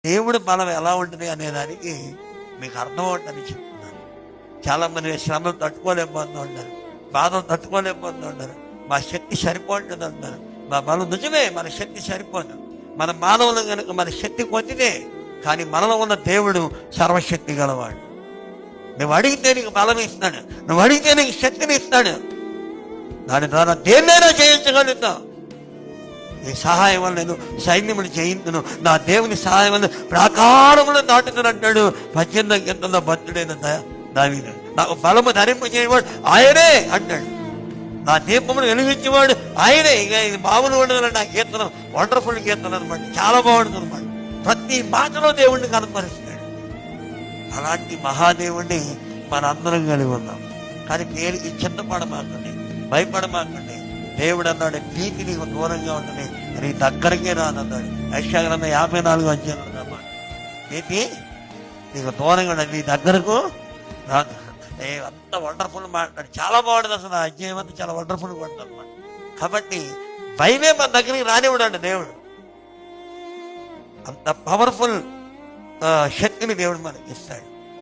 దేవుడి బలం ఎలా ఉంటుంది అనేదానికి మీకు అర్థమవుతుందని చెప్తున్నాను. చాలామంది శ్రమలు తట్టుకోలేకపోతూ ఉంటారు, బాధలు తట్టుకోలేకపోతూ ఉంటారు. మా శక్తి సరిపోతుంది అంటారు. మా బలం నిజమే, మన శక్తి సరిపోదు. మన మానవులు కనుక మన శక్తి కొద్దిదే, కానీ మనలో ఉన్న దేవుడు సర్వశక్తి గలవాడు. నువ్వు అడిగితే నీకు బలం ఇస్తాడు, నువ్వు అడిగితే నీకు శక్తిని ఇస్తాడు. దాని ద్వారా దేన్నైనా జయించగలుగుతావు. నీ సహాయం వల్ల నేను సైన్యములు జయించును, నా దేవుని సహాయం వల్ల ప్రాకారములు దాటుతాను అంటాడు 18వ కీర్తనలో భక్తుడైన దావీదు. నాకు బలము ధరింపజేయవాడు ఆయనే అంటాడు. నా దీపమును వెలిగించేవాడు ఆయనే. ఇక ఇది మామూలు ఉండదు. నా కీర్తన వండర్ఫుల్ కీర్తన అనమాట, చాలా బాగుంటుంది అనమాట. ప్రతి మాటలో దేవుణ్ణి కనపరుస్తాడు. అలాంటి మహాదేవుణ్ణి మనందరం కలిగి ఉన్నాం. కానీ పేరుకి చింతపడమాకండి, భయపడమాకండి. దేవుడు అన్నాడు, నీతి నీకు దూరంగా ఉంటుంది, నీ దగ్గరకే రానన్నాడు. యెషయా గ్రంథం 54వ అధ్యాయంలో నీతి నీకు దూరంగా ఉండదు, నీ దగ్గరకు రాదు. అంత వండర్ఫుల్ మాట్లాడు, చాలా బాగుంటుంది. అసలు ఆ అధ్యాయం అంతా చాలా వండర్ఫుల్గా ఉంటుంది అన్నమాట. కాబట్టి భయమే మన దగ్గరికి రానివ్వడండి దేవుడు. అంత పవర్ఫుల్ శక్తిని దేవుడు మనకి ఇస్తాడు.